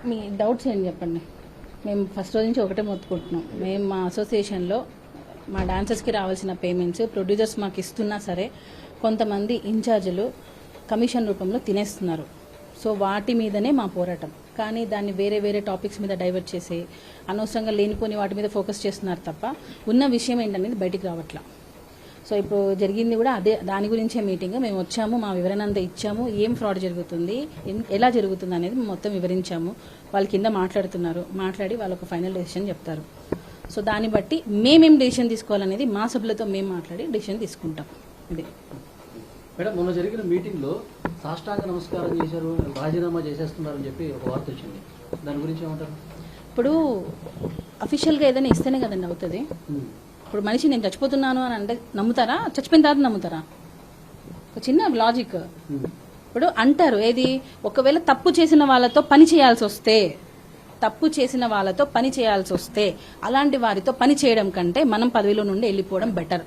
మీ doubts ఏంటి చెప్పండి. మేము ఫస్ట్ రోజు నుంచి ఒకటే మొత్తుకుంటున్నాం. మేము మా అసోసియేషన్లో మా డాన్సర్స్కి రావాల్సిన పేమెంట్స్ ప్రొడ్యూసర్స్ మాకు ఇస్తున్నా సరే కొంతమంది ఇన్ఛార్జీలు కమిషన్ రూపంలో తినేస్తున్నారు. సో వాటి మీదనే మా పోరాటం. కానీ దాన్ని వేరే వేరే టాపిక్స్ మీద డైవర్ట్ చేసి అనవసరంగా లేనిపోని వాటి మీద ఫోకస్ చేస్తున్నారు తప్ప ఉన్న విషయం ఏంటనేది బయటికి రావట్లా. సో ఇప్పుడు జరిగింది కూడా అదే, దాని గురించే మీటింగ్. మేము వచ్చాము, మా వివరణ అంతా ఇచ్చాము, ఏం ఫ్రాడ్ జరుగుతుంది, ఎలా జరుగుతుంది అనేది మొత్తం వివరించాము. వాళ్ళ కింద మాట్లాడి వాళ్ళు ఒక ఫైనల్ డెసిషన్ చెప్తారు. సో దాన్ని బట్టి మేమేం డెసిషన్ తీసుకోవాలనేది మా సభ్యులతో మేము మాట్లాడి డెసిషన్ తీసుకుంటాం. ఇది మేడం, మొన్న జరిగిన మీటింగ్లో సాష్టాంగ నమస్కారం చేశారు, రాజీనామా చేసేస్తున్నారని చెప్పి ఒక వార్త వచ్చింది. దాని గురించి ఏమంటారు? ఇప్పుడు అఫీషియల్గా ఏదైనా ఇస్తేనే కదండి అవుతుంది. ఇప్పుడు మనిషి నేను చచ్చిపోతున్నాను అని అంటే నమ్ముతారా? చచ్చిపోయిన తర్వాత నమ్ముతారా? ఒక చిన్న లాజిక్. ఇప్పుడు అంటారు ఏది, ఒకవేళ తప్పు చేసిన వాళ్ళతో పని చేయాల్సి వస్తే అలాంటి వారితో పని చేయడం కంటే మనం పదవిలో నుండి వెళ్ళిపోవడం బెటర్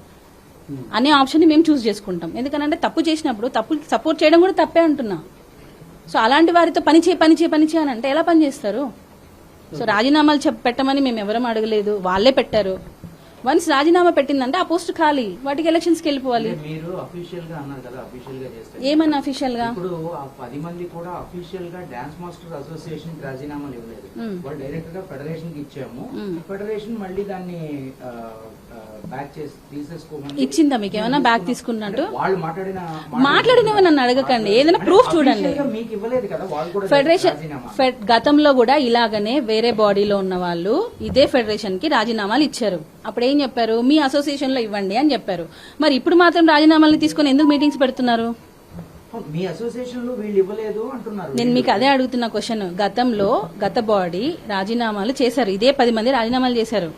అనే ఆప్షన్ మేము చూస్ చేసుకుంటాం. ఎందుకంటే తప్పు చేసినప్పుడు తప్పు సపోర్ట్ చేయడం కూడా తప్పే అంటున్నా. సో అలాంటి వారితో పని చేయ అని అంటే ఎలా పని చేస్తారు? సో రాజీనామాలు పెట్టమని మేము ఎవరం అడగలేదు, వాళ్ళే పెట్టారు. వన్స్ రాజీనామా పెట్టిందంటే ఆ పోస్ట్ ఖాళీ, వాటికి ఎలక్షన్స్ కి వెళ్ళిపోవాలి. మీరు అఫీషియల్ గా అన్నారు కదా, అఫీషియల్ గా చేస్తే ఏమన్నా అఫీషియల్ గా ఇప్పుడు ఆ 10 మంది కూడా అఫీషియల్ గా డాన్స్ మాస్టర్స్ అసోసియేషన్ కి రాజీనామాలు ఇవ్వలేదు. వాళ్ళు డైరెక్ట్ గా ఫెడరేషన్ కి ఇచ్చాము. ఫెడరేషన్ మళ్ళీ దాన్ని బ్యాక్ చేసి తీసేసుకోమని ఇచ్చిందా? మీకు ఏమైనా బ్యాక్ తీసుకున్నట్టు వాళ్ళు మాట్లాడినవి నన్ను అడగకండి, ఏదైనా ప్రూఫ్ చూడండి. మీకు ఇవ్వలేదు కదా వాళ్ళు కూడా. ఫెడరేషన్ గతంలో కూడా ఇలాగనే వేరే బాడీలో ఉన్న వాళ్ళు ఇదే ఫెడరేషన్ కి రాజీనామాలు ఇచ్చారు. అప్పుడు ఏం చెప్పారు? మీ అసోసియేషన్ లో ఇవ్వండి అని చెప్పారు. మరి ఇప్పుడు మాత్రం రాజీనామాలను తీసుకుని ఎందుకు మీటింగ్స్ పెడుతున్నారు? మీ అసోసియేషన్ లో వీళ్ళు ఇవ్వలేదు అంటున్నారు. నేను మీకు అదే అడుగుతున్న క్వశ్చన్. గత బాడీ రాజీనామాలు చేశారు, ఇదే 10 మంది రాజీనామాలు చేశారు.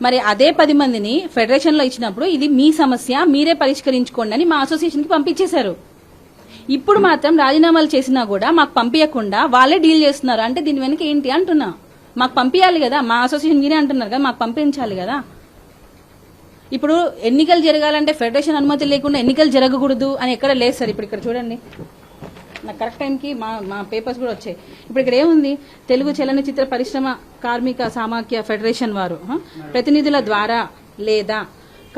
మరి అదే 10 మందిని ఫెడరేషన్ లో ఇచ్చినప్పుడు ఇది మీ సమస్య, మీరే పరిష్కరించుకోండి అని మా అసోసియేషన్ కి పంపించేశారు. ఇప్పుడు మాత్రం రాజీనామాలు చేసినా కూడా మాకు పంపించకుండా వాళ్ళే డీల్ చేస్తున్నారు. అంటే దీని వెనక ఏంటి అంటున్నా? మాకు పంపించాలి కదా, మా అసోసియేషన్ మీరే అంటున్నారు కదా, మాకు పంపించాలి కదా. ఇప్పుడు ఎన్నికలు జరగాలంటే ఫెడరేషన్ అనుమతి లేకుండా ఎన్నికలు జరగకూడదు అని ఎక్కడ లేదు సార్. ఇప్పుడు ఇక్కడ చూడండి, నాకు కరెక్ట్ టైంకి మా పేపర్స్ కూడా వచ్చాయి. ఇప్పుడు ఇక్కడ ఏముంది? తెలుగు చలనచిత్ర పరిశ్రమ కార్మిక సమాఖ్య ఫెడరేషన్ వారు ప్రతినిధుల ద్వారా లేదా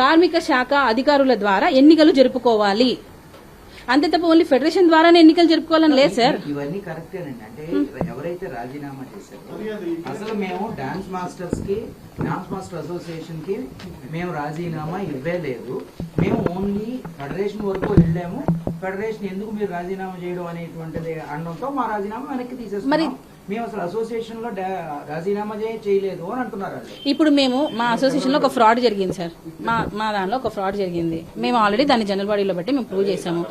కార్మిక శాఖ అధికారుల ద్వారా ఎన్నికలు జరుపుకోవాలి. అంతే తప్ప ఓన్లీ ఫెడరేషన్ ద్వారానే ఎన్నికలు జరుపుకోవాలని లేదు సార్. ఇవన్నీ కరెక్టేనండి. అంటే ఎవరైతే రాజీనామా చేశారో అసలు మేము డాన్స్ మాస్టర్ అసోసియేషన్ కి మేము రాజీనామా ఇవ్వలేదు. మేము ఓన్లీ ఫెడరేషన్ వరకు వెళ్ళాము. ఫెడరేషన్ ఎందుకు మీరు రాజీనామా చేయడం అనేటువంటిది అనడంతో మా రాజీనామా వెనక్కి తీసేస్తున్నాం. మేము అసలు అసోసియేషన్ లో రాజీనామా చేయలేదు అని అంటున్నారు. ఇప్పుడు మేము మా అసోసియేషన్ లో ఒక ఫ్రాడ్ జరిగింది సార్. మా దానిలో ఒక ఫ్రాడ్ జరిగింది. మేము ఆల్రెడీ దాన్ని జనరల్ బాడీలో బట్టి మేము ప్రూవ్ చేసాము.